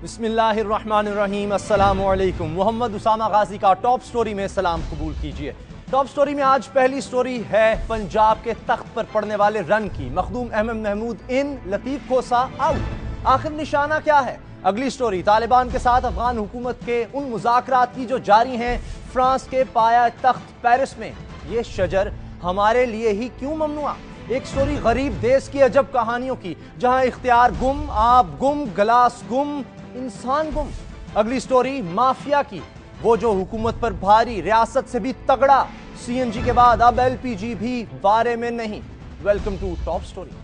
बिस्मिल्लाहिर्रहमानिर्रहीम, अस्सलामु अलैकुम। मोहम्मद उसामा गाजी का टॉप स्टोरी में सलाम कबूल कीजिए। टॉप स्टोरी में आज पहली स्टोरी है पंजाब के तख्त पर पड़ने वाले रन की। मखदूम अहमद महमूद इन, लतीफ खोसा आउट। आखिर निशाना क्या है? अगली स्टोरी तालिबान के साथ अफगान हुकूमत के उन मुज़ाकरात की जो जारी हैं फ्रांस के पाया तख्त पेरिस में। ये शजर हमारे लिए ही क्यों ममनुआ? एक स्टोरी गरीब देश की अजब कहानियों की, जहां इख्तियार गुम, आब गुम, गलास गुम, इंसान गुम। अगली स्टोरी माफिया की, वो जो हुकूमत पर भारी, रियासत से भी तगड़ा। सीएनजी के बाद अब एलपीजी भी बारे में नहीं। Welcome to top story.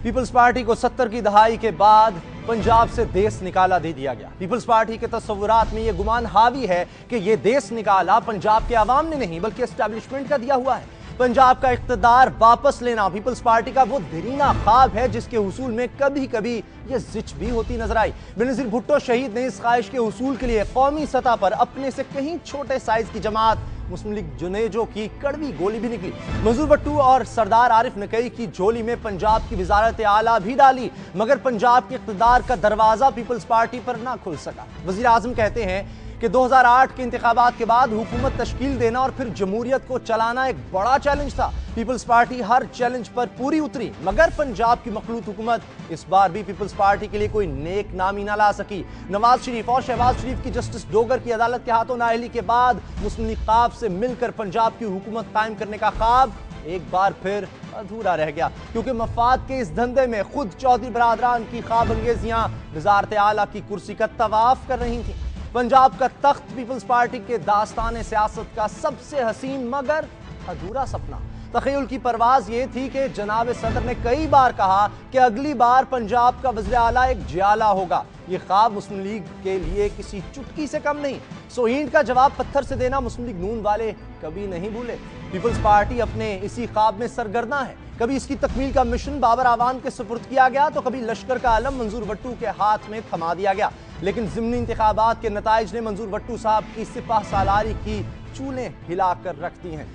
People's party को 70 की दहाई के बाद पंजाब से देश निकाला दे दिया गया। पीपल्स पार्टी के तस्वुरात में यह गुमान हावी है कि यह देश निकाला पंजाब के अवाम ने नहीं, बल्कि एस्टैब्लिशमेंट का दिया हुआ है। पंजाब का इख्तिदार वापस लेना पीपल्स पार्टी का वो देरीना ख्वाब है जिसके हुसूल में कभी कभी यह जिच भी होती नजर आई। बेनजीर भुट्टो शहीद ने इस ख्वाहिश के हुसूल के लिए कौमी सतह पर अपने से कहीं छोटे साइज की जमात मुस्लिम लीग जुनेजो की कड़वी गोली भी निकली। मंजूर भट्टू और सरदार आरिफ नकई की झोली में पंजाब की वजारत आला भी डाली, मगर पंजाब के इख्तिदार का दरवाजा पीपल्स पार्टी पर ना खुल सका। वजीर आजम कहते हैं कि 2008 के इंतखाबात के बाद हुकूमत तश्कील देना और फिर जमहूरियत को चलाना एक बड़ा चैलेंज था। पीपल्स पार्टी हर चैलेंज पर पूरी उतरी, मगर पंजाब की मखलूत हुकूमत इस बार भी पीपल्स पार्टी के लिए कोई नेक नामी ना ला सकी। नवाज शरीफ और शहबाज शरीफ की जस्टिस डोगर की अदालत के हाथों नाअहली के बाद मुस्लिम लीग ख्वाब से मिलकर पंजाब की हुकूमत कायम करने का ख्वाब एक बार फिर अधूरा रह गया, क्योंकि मफाद के इस धंधे में खुद चौधरी बरादरान की ख्वाब अंगेजियां वजारत आला की कुर्सी का तवाफ कर रही थी। पंजाब का तख्त पीपल्स पार्टी के दास्तान सियासत का सबसे हसीन मगर अधूरा सपना। तखय्युल की परवाज ये थी कि जनाब सदर ने कई बार कहा कि अगली बार पंजाब का वज़ीर आला एक जियाला होगा। ये ख्वाब मुस्लिम लीग के लिए किसी चुटकी से कम नहीं। सो ईंट का जवाब पत्थर से देना मुस्लिम लीग नून वाले कभी नहीं भूले। पीपल्स पार्टी अपने इसी ख्वाब में सरगर्दा है। कभी इसकी तकमील का मिशन बाबर आवाम के सुपुर्द किया गया, तो कभी लश्कर का आलम मंजूर भट्टू के हाथ में थमा दिया गया। लेकिन ज़िमनी इंतखाबात के नताइज ने मंजूर भट्टू साहब की सिपाह सालारी की चूलें हिलाकर रख दी हैं।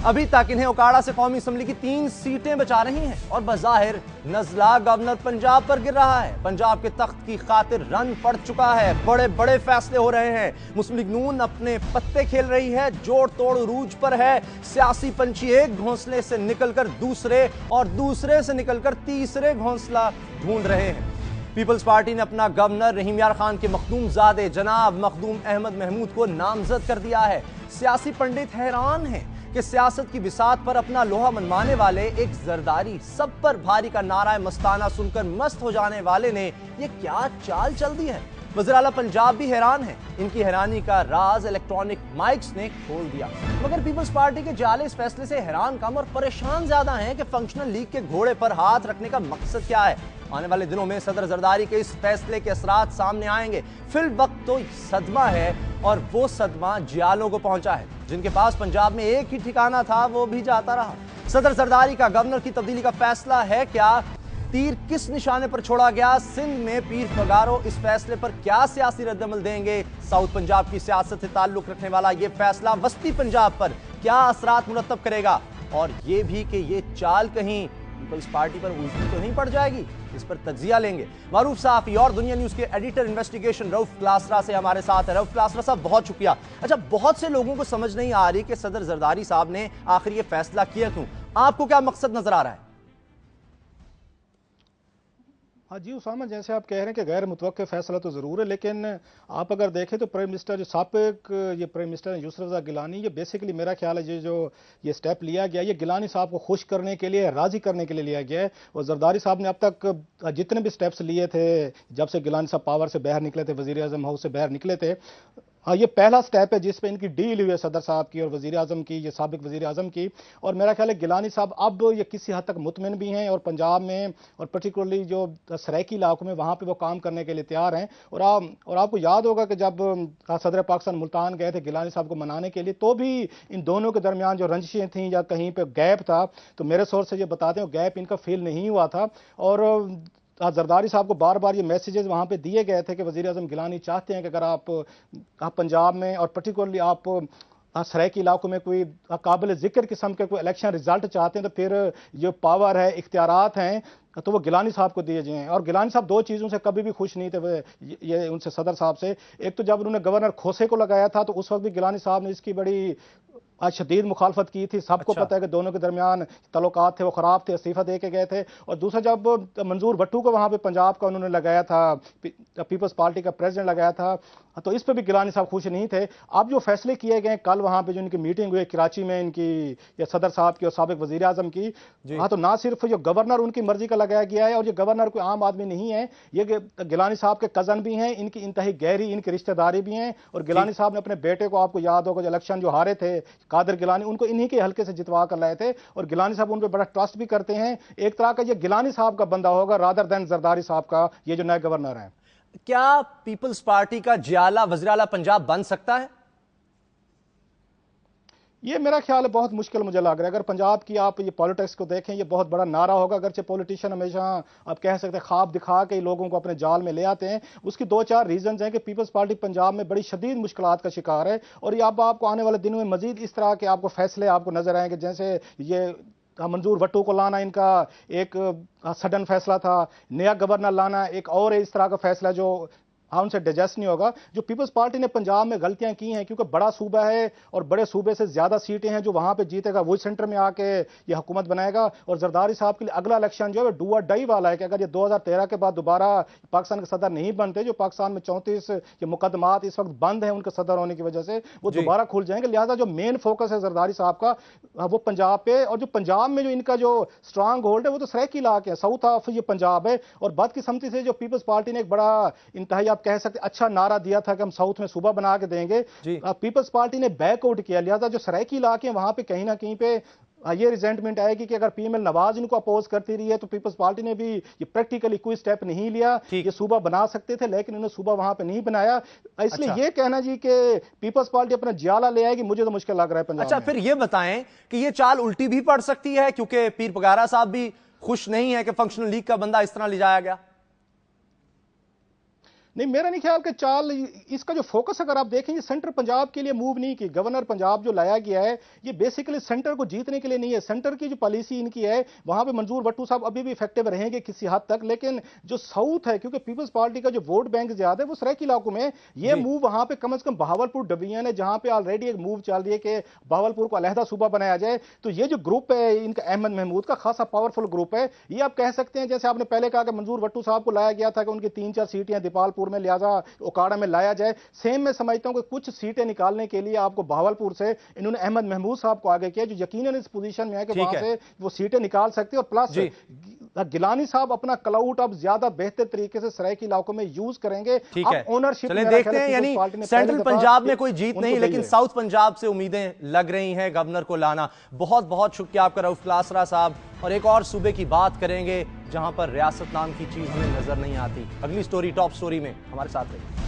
अभी तक इन्हें उकाड़ा से कौमी असम्बली की 3 सीटें बचा रही हैं और बज़ाहिर नज़ला गवर्नर पंजाब पर गिर रहा है। पंजाब के तख्त की खातिर रन पड़ चुका है, बड़े बड़े फैसले हो रहे हैं। मुस्लिम लीग नून अपने पत्ते खेल रही है, जोड़ तोड़ उरूज पर है। सियासी पंछी एक घोंसले से निकलकर दूसरे और दूसरे से निकलकर तीसरे घोंसला ढूंढ रहे हैं। पीपल्स पार्टी ने अपना गवर्नर रहीम यार खान के मखदूम ज़ादे जनाब मखदूम अहमद महमूद को नामजद कर दिया है। सियासी पंडित हैरान हैं कि सियासत की बिसात पर अपना लोहा मनवाने वाले एक जरदारी, सब पर भारी का नारा मस्ताना सुनकर मस्त हो जाने वाले ने ये क्या चाल चल दी है। वज़ीर आला पंजाब भी हैरान है। इनकी हैरानी का राज इलेक्ट्रॉनिक माइक्स ने खोल दिया। मगर पीपल्स पार्टी के जाले इस फैसले से हैरान कम और परेशान ज्यादा हैं कि फंक्शनल लीग के घोड़े पर हाथ रखने का मकसद क्या है। आने वाले दिनों में सदर जरदारी के इस फैसले के असरात सामने आएंगे। फिल वक्त तो सदमा है, और वो सदमा जियालों को पहुंचा है। जिनके पास पंजाब में एक ही ठिकाना था वो भी जाता रहा। सदर जरदारी का गवर्नर की तब्दीली का फैसला है क्या? तीर किस निशाने पर छोड़ा गया? सिंध में पीर पगारो इस फैसले पर क्या सियासी रद्दमल देंगे? साउथ पंजाब की सियासत से ताल्लुक रखने वाला यह फैसला वस्ती पंजाब पर क्या असरात मुरतब करेगा? और यह भी कि ये चाल कहीं पीपल्स पार्टी पर उल्टी तो नहीं पड़ जाएगी? इस पर तज्जिया लेंगे। मारूफ सहाफी और दुनिया न्यूज के एडिटर इन्वेस्टिगेशन रऊफ क्लासरा से हमारे साथ है। रऊफ क्लासरा साहब, बहुत शुक्रिया। अच्छा, बहुत से लोगों को समझ नहीं आ रही कि सदर जरदारी साहब ने आखिर ये फैसला किया क्यों? आपको क्या मकसद नजर आ रहा है? हाँ जी उसामा, जैसे आप कह रहे हैं कि गैर मुतवक्के फैसला तो ज़रूर है, लेकिन आप अगर देखें तो प्राइम मिनिस्टर जो साबिक ये प्राइम मिनिस्टर हैं यूसुफ रज़ा गिलानी, ये बेसिकली मेरा ख्याल है ये स्टेप लिया गया, ये गिलानी साहब को खुश करने के लिए, राज़ी करने के लिए लिया गया है। और जरदारी साहब ने अब तक जितने भी स्टेप्स लिए थे, जब से गिलानी साहब पावर से बाहर निकले थे, वज़ीर आज़म हाउस से बाहर निकले थे, हाँ ये पहला स्टेप है जिस पे इनकी डील हुई है सदर साहब की और वजीर आजम की, ये साबिक वजीर आजम की। और मेरा ख्याल है गिलानी साहब अब ये किसी हद तक मुतमिन भी हैं और पंजाब में और पर्टिकुलरली जो सराइकी इलाकों में वहाँ पे वो काम करने के लिए तैयार हैं। और आपको याद होगा कि जब सदर पाकिस्तान मुल्तान गए थे गिलानी साहब को मनाने के लिए, तो भी इन दोनों के दरमियान जो रंजिशें थीं या कहीं पर गैप था, तो मेरे सोर्स से ये बताते हैं गैप इनका फील नहीं हुआ था। और जरदारी साहब को बार बार ये मैसेजेस वहाँ पे दिए गए थे कि वज़ीर आज़म गिलानी चाहते हैं कि अगर आप पंजाब में और पर्टिकुलरली आप सराइकी इलाकों में कोई काबिल ज़िक्र किस्म के कोई इलेक्शन रिजल्ट चाहते हैं तो फिर जो पावर है, इख्तियारात हैं, तो वो गिलानी साहब को दिए जाएं। और गिलानी साहब दो चीज़ों से कभी भी खुश नहीं थे ये उनसे सदर साहब से। एक तो जब उन्होंने गवर्नर खोसे को लगाया था तो उस वक्त भी गिलानी साहब ने इसकी बड़ी आज शदीद मुखालफत की थी। सबको पता है कि दोनों के दरमियान तल्लुकात थे वो ख़राब थे, इस्तीफ़ा दे के गए थे। और दूसरा जब मंजूर भट्टू को वहाँ पे पंजाब का उन्होंने लगाया था, पीपल्स पार्टी का प्रेसिडेंट लगाया था, तो इस पर भी गिलानी साहब खुश नहीं थे। अब जो फैसले किए गए कल वहाँ पे जो इनकी मीटिंग हुई कराची में इनकी या सदर साहब की और साबिक वज़ीर आज़म की, हाँ, तो ना सिर्फ जो गवर्नर उनकी मर्जी का लगाया गया है और ये गवर्नर कोई आम आदमी नहीं है, ये गिलानी साहब के कज़न भी हैं, इनकी इंतहाई गहरी इनकी रिश्तेदारी भी हैं। और गिलानी साहब ने अपने बेटे को, आपको याद होगा जो इलेक्शन जो हारे थे कादिर गिलानी, उनको इन्हीं के हल्के से जितवा कर लाए थे और गिलानी साहब उन पर बड़ा ट्रस्ट भी करते हैं। एक तरह का ये गिलानी साहब का बंदा होगा रादर देन जरदारी साहब का ये जो नए गवर्नर हैं। क्या पीपल्स पार्टी का जियाला वज़ीर आला पंजाब बन सकता है? ये मेरा ख्याल है बहुत मुश्किल मुझे लग रहा है। अगर पंजाब की आप ये पॉलिटिक्स को देखें, ये बहुत बड़ा नारा होगा। अगरचे पॉलिटिशियन हमेशा आप कह सकते हैं ख्वाब दिखा के लोगों को अपने जाल में ले आते हैं। उसकी दो चार रीजंस हैं कि पीपल्स पार्टी पंजाब में बड़ी शदीद मुश्किलात का शिकार है और ये अब आपको आने वाले दिनों में मजीद इस तरह के आपको फैसले आपको नजर आएंगे। जैसे ये मंजूर भट्टू को लाना इनका एक सडन फैसला था, नया गवर्नर लाना एक और इस तरह का फैसला जो उनसे डिजेस्ट नहीं होगा। जो पीपल्स पार्टी ने पंजाब में गलतियां की हैं, क्योंकि बड़ा सूबा है और बड़े सूबे से ज्यादा सीटें हैं, जो वहां पे जीतेगा वही सेंटर में आके ये हुकूमत बनाएगा। और जरदारी साहब के लिए अगला इलेक्शन जो है डू और डाई वाला है कि अगर ये 2013 के बाद दोबारा पाकिस्तान के सदर नहीं बनते, जो पाकिस्तान में 34 ये मुकदमात इस वक्त बंद हैं उनके सदर होने की वजह से, वो दोबारा खुल जाएंगे। लिहाजा जो मेन फोकस है जरदारी साहब का वो पंजाब पे, और जो पंजाब में जो इनका जो स्ट्रांग होल्ड है वो तो सराइकी इलाके है, साउथ ऑफ ये पंजाब है। और बदकिस्मती से जो पीपल्स पार्टी ने एक बड़ा इंतहाई आप कह सकते अच्छा नारा दिया था कि हम साउथ में सूबा बना के देंगे, पीपल्स पार्टी ने बैकआउट किया। लिहाजा जो सराइकी इलाके हैं वहां पे कहीं ना कहीं पे ये रिजेंटमेंट आएगी कि अगर पीएमएल नवाज इनको अपोज करती रही है तो पीपल्स पार्टी ने भी ये प्रैक्टिकली कोई स्टेप नहीं लिया। ये सूबा बना सकते थे लेकिन उन्होंने सूबा वहां पे नहीं बनाया। इसलिए ये कहना जी कि पीपल्स पार्टी अपना जियाला ले आएगी, मुझे तो मुश्किल लग रहा है पंजाब। अच्छा, फिर ये बताएं कि ये चाल उल्टी भी पड़ सकती है, क्योंकि पीर पगारा साहब भी खुश नहीं है कि फंक्शनल लीग का बंदा इस तरह ले जाया गया। नहीं, मेरा नहीं ख्याल कि चाल इसका जो फोकस अगर आप देखेंगे सेंटर पंजाब के लिए मूव नहीं की। गवर्नर पंजाब जो लाया गया है ये बेसिकली सेंटर को जीतने के लिए नहीं है। सेंटर की जो पॉलिसी इनकी है वहां पे मंजूर भट्टू साहब अभी भी इफेक्टिव रहेंगे किसी हद तक, लेकिन जो साउथ है, क्योंकि पीपल्स पार्टी का जो वोट बैंक ज्यादा है वो सराइकी इलाकों में, ये मूव वहां पे कम से कम बहावलपुर डिवीजन है जहां पे ऑलरेडी एक मूव चल रही है कि बहावलपुर को अलहदा सूबा बनाया जाए। तो ये जो ग्रुप है इनका अहमद महमूद का खासा पावरफुल ग्रुप है। ये आप कह सकते हैं जैसे आपने पहले कहा कि मंजूर भट्टू साहब को लाया गया था कि उनकी 3-4 सीटें दीपालपुर में, लिहाजा ओकाड़ा में लाया जाए। सेम मैं समझता हूं कि कुछ सीटें निकालने के लिए आपको बहावलपुर से इन्होंने अहमद महमूद साहब को आगे किया, जो यकीनन इस पोजीशन में है कि वहां से वो सीटें निकाल सकते हैं। और प्लस गिलानी साहब अपना क्लाउड अब ज्यादा बेहतर तरीके से सराइकी इलाकों में यूज करेंगे। अब ओनरशिप देखते हैं, यानी सेंट्रल पंजाब में कोई जीत नहीं, लेकिन साउथ पंजाब से उम्मीदें लग रही हैं गवर्नर को लाना। बहुत बहुत शुक्रिया आपका रऊफ क्लासरा साहब। और एक और सूबे की बात करेंगे जहां पर रियासत नाम की चीज हमें नजर नहीं आती। अगली स्टोरी टॉप स्टोरी में हमारे साथ रहिए।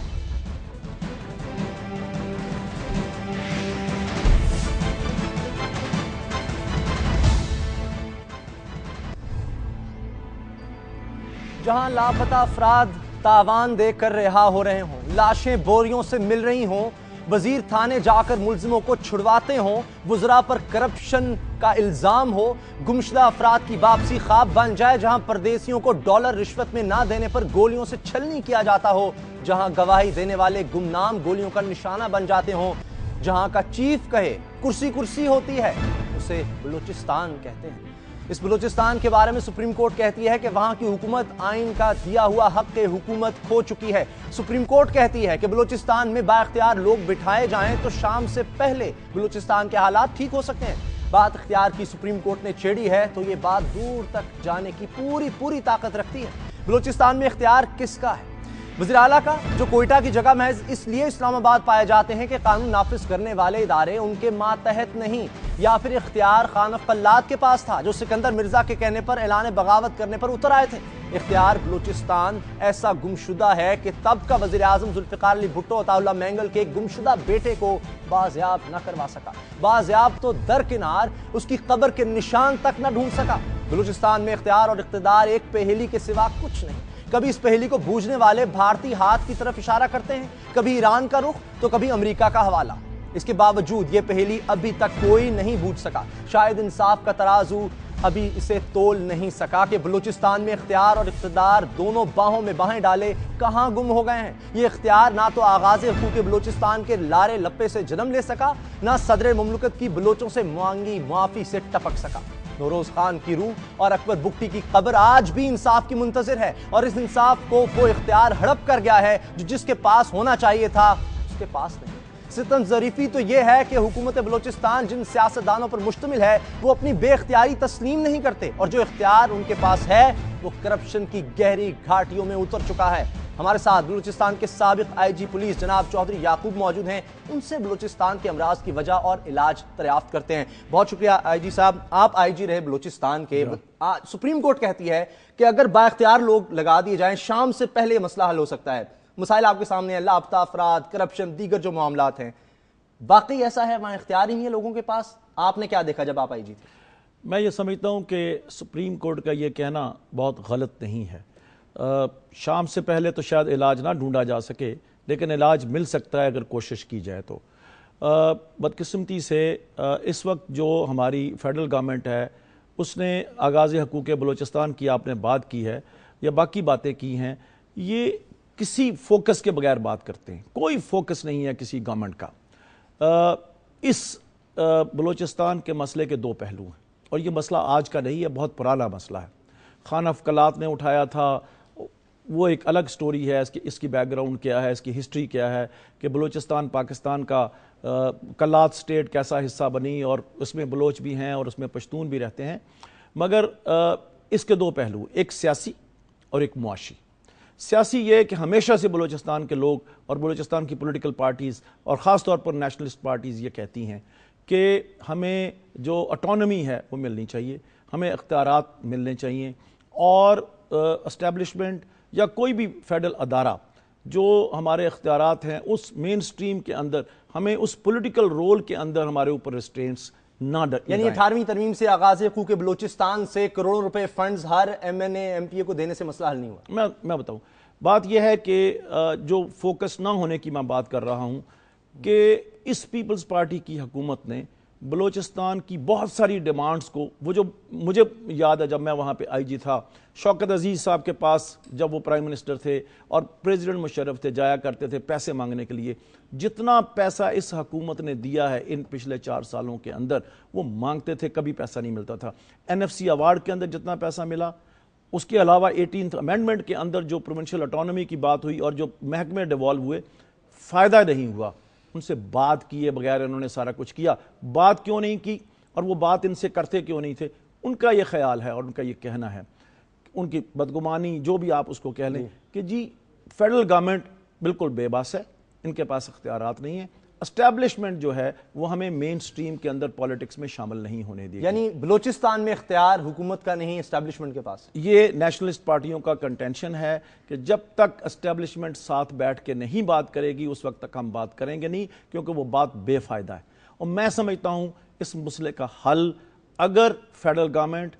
जहां लापता अफराद तावान देकर रिहा हो रहे हों, लाशें बोरियों से मिल रही हों, वजीर थाने जाकर मुलजिमों को छुड़वाते हों, वुज़रा पर करप्शन का इल्जाम हो, गुमशुदा अफराद की वापसी ख्वाब बन जाए, जहां परदेसियों को डॉलर रिश्वत में ना देने पर गोलियों से छलनी किया जाता हो, जहां गवाही देने वाले गुमनाम गोलियों का निशाना बन जाते हों, जहां का चीफ कहे कुर्सी कुर्सी होती है, उसे बलूचिस्तान कहते हैं। इस बलूचिस्तान के बारे में सुप्रीम कोर्ट कहती है कि वहां की हुकूमत आइन का दिया हुआ हक हुकूमत खो चुकी है। सुप्रीम कोर्ट कहती है कि बलूचिस्तान में बाइख्तियार लोग बिठाए जाएं तो शाम से पहले बलूचिस्तान के हालात ठीक हो सकते हैं। बात इख्तियार की सुप्रीम कोर्ट ने छेड़ी है तो ये बात दूर तक जाने की पूरी ताकत रखती है। बलूचिस्तान में इख्तियार किसका है? वज़ीर आला का, जो कोयटा की जगह महज इसलिए इस्लामाबाद पाए जाते हैं कि कानून नाफिज करने वाले इदारे उनके मातहत नहीं, या फिर इख्तियार खान फल्लाद के पास था जो सिकंदर मिर्जा के कहने पर ऐलान बगावत करने पर उतर आए थे। इख्तियार बलूचिस्तान ऐसा गुमशुदा है कि तब का वज़ीर आज़म जुल्फ़िकार अली भुट्टो अताउल्लाह मैंगल के गुमशुदा बेटे को बाज़याब न करवा सका। बाज़याब तो दरकिनार उसकी कब्र के निशान तक न ढूंढ सका। बलूचिस्तान में इख्तियार और इख्तिदार एक पहेली के सिवा कुछ नहीं। कभी इस पहेली को बूझने वाले भारतीय हाथ की तरफ इशारा करते हैं, कभी ईरान का रुख तो कभी अमेरिका का हवाला। इसके बावजूद यह पहेली अभी तक कोई नहीं बूझ सका। शायद इंसाफ का तराजू अभी इसे तोल नहीं सका कि बलूचिस्तान में इख्तियार और इख्तिदार दोनों बाहों में बाहें डाले कहां गुम हो गए हैं। ये इख्तियार ना तो आगाज़ हुकूक बलूचिस्तान के लारे लप्पे से जन्म ले सका, ना सदर मुमलकत की बलोचों से मांगी माफी से टपक सका। नौरोज खान की रूह और अकबर बुगटी की कब्र आज भी इंसाफ की मुंतजिर है, और इस इंसाफ को वो इख्तियार हड़प कर गया है जो जिसके पास होना चाहिए था उसके पास नहीं। सितम ज़रीफी तो यह है कि हुकूमत बलूचिस्तान जिन सियासतदानों पर मुश्तमिल है वो अपनी बेख्तियारी तस्लीम नहीं करते, और जो इख्तियार उनके पास है वो करप्शन की गहरी घाटियों में उतर चुका है। हमारे साथ बलूचिस्तान के साबिक IG पुलिस जनाब चौधरी याकूब मौजूद हैं। उनसे बलूचिस्तान के अमराज की वजह और इलाज दरियाफ्त करते हैं। बहुत शुक्रिया IG साहब, आप IG रहे बलूचिस्तान के। सुप्रीम कोर्ट कहती है कि अगर बाइख्तियार लोग लगा दिए जाएं शाम से पहले मसला हल हो सकता है। मसाइल आपके सामने है, लापता अफराद, करप्शन, दीगर जो मामलात हैं। बाकी ऐसा है, वहां इख्तियार ही नहीं है लोगों के पास। आपने क्या देखा जब आप IG थे? मैं ये समझता हूँ कि सुप्रीम कोर्ट का ये कहना बहुत गलत नहीं है। शाम से पहले तो शायद इलाज ना ढूंढा जा सके, लेकिन इलाज मिल सकता है अगर कोशिश की जाए तो। बदकिस्मती से इस वक्त जो हमारी फेडरल गवर्नमेंट है उसने आगाज़ हकूक़ बलूचिस्तान की आपने बात की है या बाकी बातें की हैं, ये किसी फोकस के बगैर बात करते हैं। कोई फोकस नहीं है किसी गवर्नमेंट का। इस बलूचिस्तान के मसले के दो पहलू हैं, और ये मसला आज का नहीं है, बहुत पुराना मसला है। खान अफकलात ने उठाया था, वो एक अलग स्टोरी है। इसकी बैकग्राउंड क्या है, इसकी हिस्ट्री क्या है कि बलूचिस्तान पाकिस्तान का कलात स्टेट कैसा हिस्सा बनी, और उसमें बलोच भी हैं और उसमें पश्तून भी रहते हैं। मगर इसके दो पहलू, एक सियासी और एक मुआशी। सियासी ये कि हमेशा से बलूचिस्तान के लोग और बलूचिस्तान की पॉलिटिकल पार्टीज़ और ख़ास तौर पर नेशनलिस्ट पार्टीज़ ये कहती हैं कि हमें जो ऑटोनॉमी है वो मिलनी चाहिए, हमें इख्तियारात मिलने चाहिए, और एस्टेब्लिशमेंट या कोई भी फेडरल अदारा जो हमारे इख्तियारात हैं उस मेन स्ट्रीम के अंदर हमें उस पॉलिटिकल रोल के अंदर हमारे ऊपर रिस्ट्रेंट्स ना डर। यानी 18वीं तरमीम से आगाज़ हुकूक बलूचिस्तान से करोड़ों रुपए फंड्स हर MNA MPA को देने से मसला हल नहीं हुआ। मैं बताऊं, बात यह है कि जो फोकस ना होने की मैं बात कर रहा हूं कि इस पीपल्स पार्टी की हुकूमत ने बलूचिस्तान की बहुत सारी डिमांड्स को, वो जो मुझे याद है जब मैं वहाँ पे IG था, शौकत अजीज़ साहब के पास जब वो प्राइम मिनिस्टर थे और प्रेसिडेंट मुशर्रफ थे, जाया करते थे पैसे मांगने के लिए। जितना पैसा इस हुकूमत ने दिया है इन पिछले 4 सालों के अंदर, वो मांगते थे, कभी पैसा नहीं मिलता था। NFC अवार्ड के अंदर जितना पैसा मिला, उसके अलावा 18th अमेंडमेंट के अंदर जो प्रोविंशियल ऑटोनॉमी की बात हुई और जो महकमे डिवॉल्व हुए, फ़ायदा नहीं हुआ। उनसे बात किए बगैर इन्होंने सारा कुछ किया। बात क्यों नहीं की और वो बात इनसे करते क्यों नहीं थे? उनका ये ख्याल है और उनका ये कहना है, उनकी बदगुमानी जो भी आप उसको कह लें, कि जी फेडरल गवर्नमेंट बिल्कुल बेबस है, इनके पास इख्तियारात नहीं है, एस्टैब्लिशमेंट जो है वो हमें मेन स्ट्रीम के अंदर पॉलिटिक्स में शामिल नहीं होने दी। यानी बलूचिस्तान में इख्तियार हुकूमत का नहीं, एस्टैब्लिशमेंट के पास। ये नेशनलिस्ट पार्टियों का कंटेंशन है कि जब तक एस्टैब्लिशमेंट साथ बैठ के नहीं बात करेगी उस वक्त तक हम बात करेंगे नहीं, क्योंकि वो बात बेफायदा है। और मैं समझता हूं इस मसले का हल अगर फेडरल गवर्नमेंट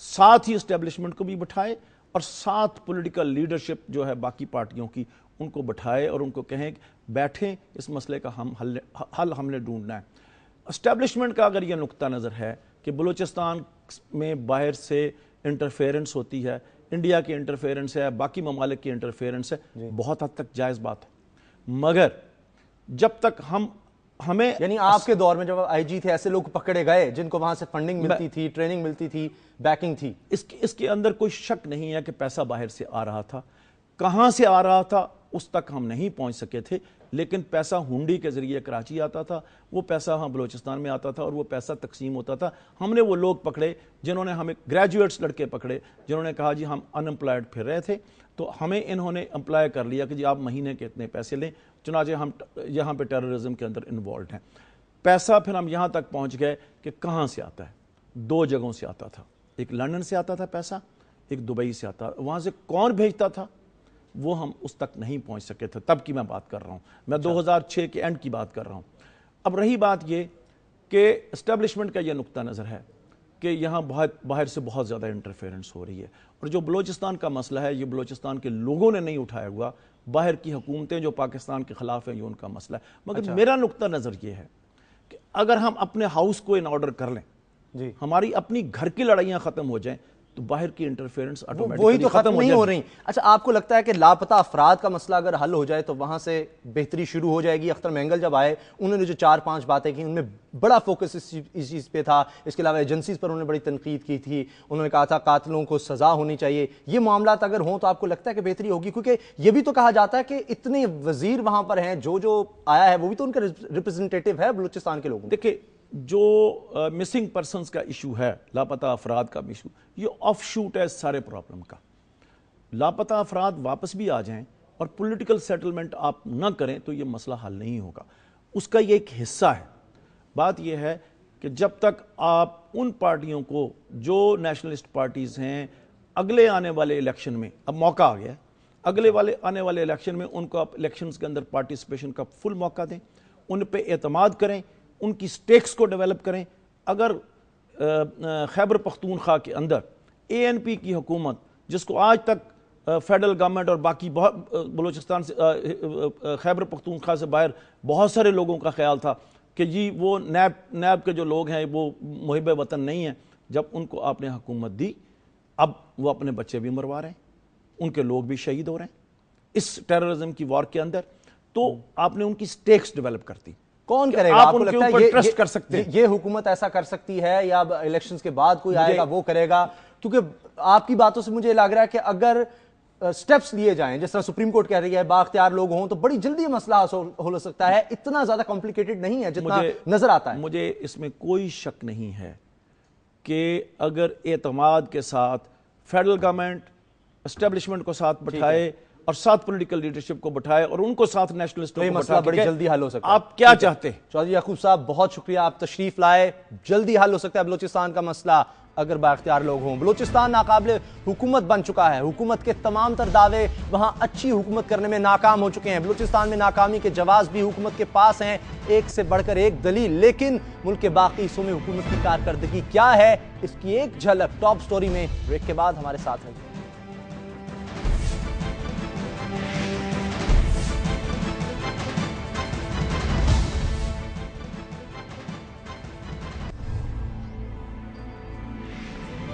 साथ ही एस्टैब्लिशमेंट को भी बिठाए और साथ पॉलिटिकल लीडरशिप जो है बाकी पार्टियों की उनको बिठाए और उनको कहें बैठें, इस मसले का हम हल हमने ढूंढना है। एस्टैब्लिशमेंट का अगर यह नुक्ता नज़र है कि बलूचिस्तान में बाहर से इंटरफेरेंस होती है, इंडिया की इंटरफेरेंस है, बाकी ममालिक की इंटरफेरेंस है, बहुत हद तक जायज़ बात है। मगर जब तक हमें यानी आपके दौर में जब IG थे ऐसे लोग पकड़े गए जिनको वहां से फंडिंग मिलती थी, ट्रेनिंग मिलती थी, बैकिंग थी। इसके अंदर कोई शक नहीं है कि पैसा बाहर से आ रहा था। कहां से आ रहा था उस तक हम नहीं पहुंच सके थे, लेकिन पैसा हुंडी के जरिए कराची आता था, वो पैसा हम बलूचिस्तान में आता था और वो पैसा तकसीम होता था। हमने वो लोग पकड़े जिन्होंने हमें, ग्रेजुएट्स लड़के पकड़े जिन्होंने कहा जी हम अनएम्प्लॉयड फिर रहे थे, तो हमें इन्होंने एम्प्लॉय कर लिया कि जी आप महीने के इतने पैसे लें, चुनाचे हम यहाँ पे टेररिज्म के अंदर इन्वॉल्व हैं। पैसा फिर हम यहाँ तक पहुँच गए कि कहाँ से आता है, 2 जगहों से आता था। एक लंदन से आता था पैसा, एक दुबई से आता। वहाँ से कौन भेजता था वो हम उस तक नहीं पहुंच सके थे। तब की मैं बात कर रहा हूं, मैं 2006 के एंड की बात कर रहा हूं। अब रही बात ये कि एस्टेब्लिशमेंट का ये नुक्ता नज़र है कि यहाँ बाहर से बहुत ज़्यादा इंटरफेरेंस हो रही है। और जो बलूचिस्तान का मसला है, ये बलूचिस्तान के लोगों ने नहीं उठाया हुआ, बाहर की हुकूमतें जो पाकिस्तान के ख़िलाफ़ हैं, ये उनका मसला है। मगर मेरा नुक्ता नज़र ये है कि अगर हम अपने हाउस को इन ऑर्डर कर लें जी, हमारी अपनी घर की लड़ाइयाँ ख़त्म हो जाएं, तो बाहर की इंटरफेरेंस वही तो खत्म नहीं हो रही। अच्छा, आपको लगता है कि लापता अफराद का मसला अगर हल हो जाए तो वहां से बेहतरी शुरू हो जाएगी? अख्तर मेंगल जब आए, उन्होंने जो 4-5 बातें की, उनमें बड़ा फोकस इस चीज़ पे था। इसके अलावा एजेंसीज पर उन्होंने बड़ी तनकीद की थी। उन्होंने कहा था कातिलों को सजा होनी चाहिए। ये मामला अगर हों तो आपको लगता है कि बेहतरी होगी? क्योंकि ये भी तो कहा जाता है कि इतने वजीर वहां पर हैं, जो आया है वो भी तो उनका रिप्रेजेंटेटिव है बलूचिस्तान के लोगों। देखिए, जो मिसिंग पर्सनस का इशू है, लापता अफराद का इशू, ये ऑफ शूट है सारे प्रॉब्लम का। लापता अफराद वापस भी आ जाएं और पॉलिटिकल सेटलमेंट आप ना करें तो ये मसला हल नहीं होगा। उसका ये एक हिस्सा है। बात यह है कि जब तक आप उन पार्टियों को जो नेशनलिस्ट पार्टीज़ हैं, अगले आने वाले इलेक्शन में, अब मौका आ गया, अगले आने वाले इलेक्शन में उनको आप इलेक्शंस के अंदर पार्टिसिपेशन का फुल मौका दें, उन पे एतमाद करें, उनकी स्टेक्स को डेवलप करें। अगर खैबर पख्तूनख्वा के अंदर ANP की हुकूमत, जिसको आज तक फेडरल गवर्नमेंट और बाकी बहुत बलूचिस्तान से खैबर पख्तूनख्वा से बाहर बहुत सारे लोगों का ख्याल था कि जी वो नैब के जो लोग हैं वो मुहिब वतन नहीं है, जब उनको आपने हुकूमत दी, अब वो अपने बच्चे भी मरवा रहे हैं, उनके लोग भी शहीद हो रहे हैं इस टेररिज्म की वॉर के अंदर। तो आपने उनकी स्टेक्स डेवलप कर दी। कौन करेगा? आप आपको उनके लगता है ऊपर ट्रस्ट कर सकते हैं? ये हुकूमत ऐसा कर सकती है या इलेक्शंस के बाद कोई आएगा वो करेगा? क्योंकि आपकी बातों से मुझे लग रहा है कि अगर स्टेप्स लिए जाएं, जिस तरह सुप्रीम कोर्ट कह रही है, बाख्तियार लोग हों, तो बड़ी जल्दी मसला हो सकता है। इतना ज्यादा कॉम्प्लिकेटेड नहीं है जितना नजर आता है। मुझे इसमें कोई शक नहीं है कि अगर एतमाद के साथ फेडरल गवर्नमेंट एस्टेब्लिशमेंट को साथ बैठाए और साथ पॉलिटिकल लीडरशिप को बैठाए और उनको साथ नेशनलिस्टों को मसला बड़ी जल्दी हल हो सकता है। आप क्या चाहते हैं? चौधरी याकूब साहब, बहुत शुक्रिया, आप तशरीफ लाए। जल्दी हल हो सकता है बलूचिस्तान का मसला अगर बाख्तियार लोग हों। बलूचिस्तान नाकाबिल हुकूमत बन चुका है। हुकूमत के तमाम तर दावे वहां अच्छी हुकूमत करने में नाकाम हो चुके हैं। बलूचिस्तान में नाकामी के जवाब भी हुकूमत के पास हैं, एक से बढ़कर एक दलील। लेकिन मुल्क के बाकी हिस्सों में हुकूमत की कारकर्दगी क्या है, इसकी एक झलक टॉप स्टोरी में। ब्रेक के बाद हमारे साथ रहिए।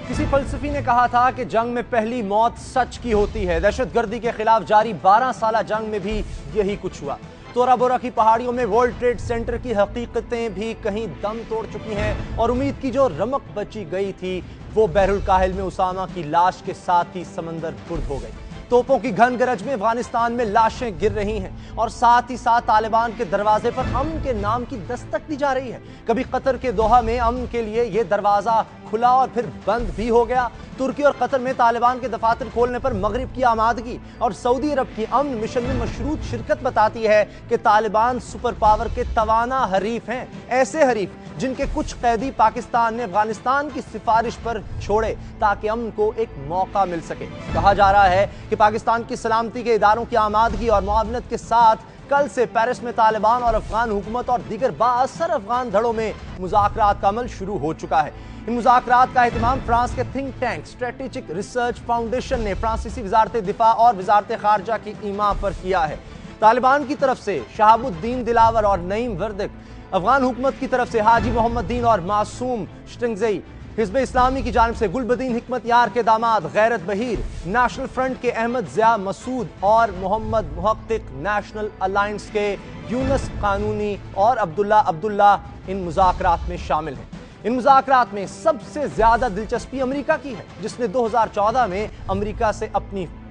किसी फलसफी ने कहा था कि जंग में पहली मौत सच की होती है। दहशतगर्दी के खिलाफ जारी 12 साला जंग में भी यही कुछ हुआ। तोरा बोरा की पहाड़ियों में वर्ल्ड ट्रेड सेंटर की हकीकतें भी कहीं दम तोड़ चुकी हैं और उम्मीद की जो रमक बची गई थी वो बहरुल काहिल में उसामा की लाश के साथ ही समंदर बुर्द हो गई। तोपों की घन गरज में अफगानिस्तान में लाशें गिर रही हैं और साथ ही साथ तालिबान के दरवाजे पर अमन के नाम की दस्तक दी जा रही है। कभी कतर के दोहा में अमन के लिए यह दरवाजा खुला और फिर बंद भी हो गया। तुर्की और कतर में तालिबान के दफातर खोलने पर मगरिब की आमादगी और सऊदी अरब की अमन मिशन में मशरूत शिरकत बताती है कि तालिबान सुपर पावर के तवाना हरीफ हैं। ऐसे हरीफ जिनके कुछ कैदी पाकिस्तान ने अफगानिस्तान की सिफारिश पर छोड़े ताकि अमन को एक मौका मिल सके। कहा जा रहा है कि पाकिस्तान की सलामती के इदारों की आमादगी और मुआवनत के साथ कल से पेरिस में तालिबान और अफगान हुकूमत और दीगर बाअसर अफगान धड़ों में मुज़ाकरात का अमल शुरू हो चुका है। इन मुज़ाकरात का एहतमाम फ्रांस के think tank strategic research foundation ने फ्रांसीसी वजारत दिफा और वजारत खारजा की ईमा पर किया है। तालिबान की तरफ से शहाबुद्दीन दिलावर और नईम वर्दिक, अफगान हुकूमत की तरफ से हाजी मोहम्मद दीन और मासूम श्टिंगज़ई, हिज़्ब इस्लामी की जानिब से गुलबदीन हिकमत यार के दामाद गैरत बहीर, नेशनल फ्रंट के अहमद ज़िया मसूद और मोहम्मद मुहक्किक, नेशनल अलायंस के यूनस कानूनी और अब्दुल्ला इन मुज़ाकरात में शामिल हैं। इन मुज़ाकरात में सबसे ज्यादा दिलचस्पी अमेरिका की है, जिसने 2014 में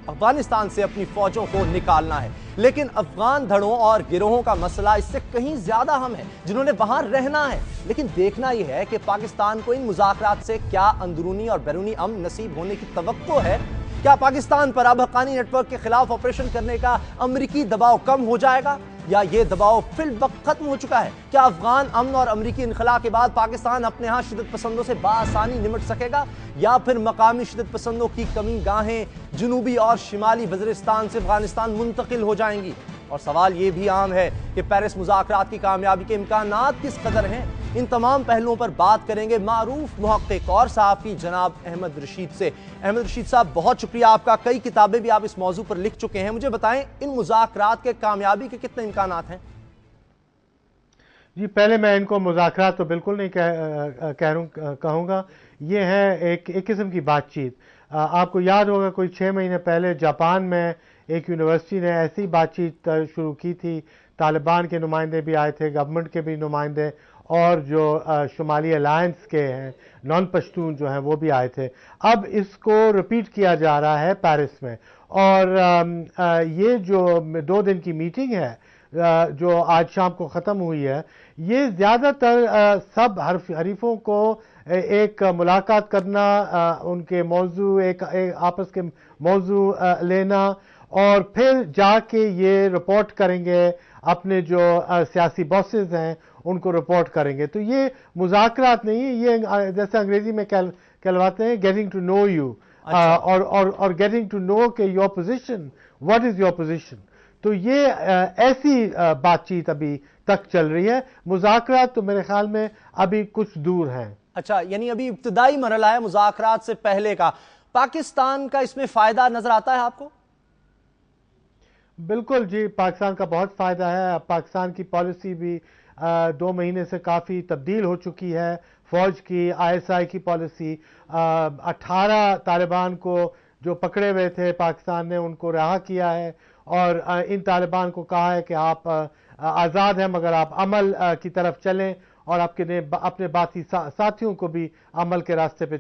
अफगानिस्तान से अपनी फौजों को निकालना है। लेकिन अफगान धड़ों और गिरोहों का मसला इससे कहीं ज्यादा अहम है, जिन्होंने वहां रहना है। लेकिन देखना यह है कि पाकिस्तान को इन मुज़ाकरात से क्या अंदरूनी और बैरूनी अमन नसीब होने की तवक्को है। क्या पाकिस्तान पर अब हक्कानी नेटवर्क के खिलाफ ऑपरेशन करने का अमरीकी दबाव कम हो जाएगा या ये दबाव फिल वक्त खत्म हो चुका है? क्या अफगान अमन और अमरीकी इनखला के बाद पाकिस्तान अपने यहाँ शिदत पसंदों से बासानी निमट सकेगा या फिर मकामी शिदत पसंदों की कमी गाहें जनूबी और शिमाली वज़ीरिस्तान से अफगानिस्तान मुंतकिल हो जाएंगी? और सवाल ये भी आम है कि पेरिस मुज़ाकरात की कामयाबी के इम्कानात किस कदर हैं। इन तमाम पहलुओं पर बात करेंगे मारूफ मुहक्किक और सहाफ़ी जनाब अहमद रशीद से। अहमद रशीद साहब, बहुत शुक्रिया आपका। कई किताबें भी आप इस मौजू पर लिख चुके हैं। मुझे बताएं, इन मुज़ाकरात के कामयाबी के कितने इम्कानात हैं? जी, पहले मैं इनको मुज़ाकरात तो बिल्कुल नहीं कहूँगा। ये है एक किस्म की बातचीत। आपको याद होगा कोई 6 महीने पहले जापान में एक यूनिवर्सिटी ने ऐसी बातचीत शुरू की थी। तालिबान के नुमाइंदे भी आए थे, गवर्नमेंट के भी नुमाइंदे, और जो शुमाली अलायंस के हैं नॉन पश्तून जो हैं वो भी आए थे। अब इसको रिपीट किया जा रहा है पेरिस में, और ये जो 2 दिन की मीटिंग है जो आज शाम को ख़त्म हुई है, ये ज़्यादातर सब हरीफों को एक मुलाकात करना, उनके मौजू एक आपस के मौजू लेना, और फिर जाके ये रिपोर्ट करेंगे अपने जो सियासी बॉसेस हैं उनको रिपोर्ट करेंगे। तो ये मुज़ाकरात नहीं है, ये जैसे अंग्रेजी में कहलवाते हैं गेटिंग टू नो यू, और गेटिंग टू नो के your position, what is your position. तो ये ऐसी बातचीत अभी तक चल रही है। मुज़ाकरात तो मेरे ख्याल में अभी कुछ दूर हैं। अच्छा, यानी अभी इब्तिदाई मरहला है मुज़ाकरात से पहले का। पाकिस्तान का इसमें फायदा नजर आता है आपको? बिल्कुल जी, पाकिस्तान का बहुत फ़ायदा है। पाकिस्तान की पॉलिसी भी 2 महीने से काफ़ी तब्दील हो चुकी है। फ़ौज की, ISI की पॉलिसी, 18 तालिबान को जो पकड़े हुए थे पाकिस्तान ने उनको रिहा किया है, और इन तालिबान को कहा है कि आप आज़ाद हैं मगर आप अमल की तरफ चलें, और अपने बाकी साथियों को भी अमल के रास्ते पे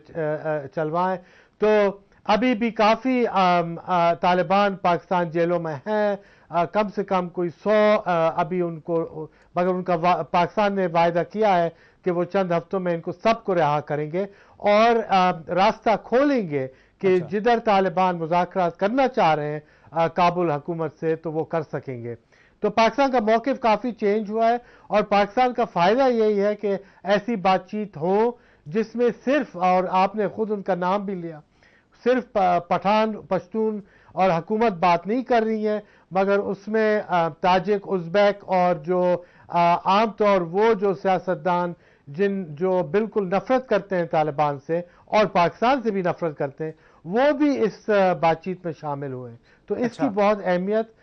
चलवाएं। तो अभी भी काफ़ी तालिबान पाकिस्तान जेलों में हैं। कम से कम कोई 100 अभी उनको, मगर उनका पाकिस्तान ने वायदा किया है कि वो चंद हफ्तों में इनको सबको रिहा करेंगे, और रास्ता खोलेंगे कि जिधर तालिबान मुज़ाकरात करना चाह रहे हैं काबुल हुकूमत से, तो वो कर सकेंगे। तो पाकिस्तान का मौक़िफ़ काफ़ी चेंज हुआ है, और पाकिस्तान का फ़ायदा यही है कि ऐसी बातचीत हो जिसमें सिर्फ, और आपने खुद उनका नाम भी लिया, सिर्फ पठान, पश्तून और हुकूमत बात नहीं कर रही है, मगर उसमें ताजिक, उज़्बेक और जो आम तौर वो जो सियासतदान जो बिल्कुल नफरत करते हैं तालिबान से और पाकिस्तान से भी नफरत करते हैं, वो भी इस बातचीत में शामिल हुए। तो इसकी बहुत अहमियत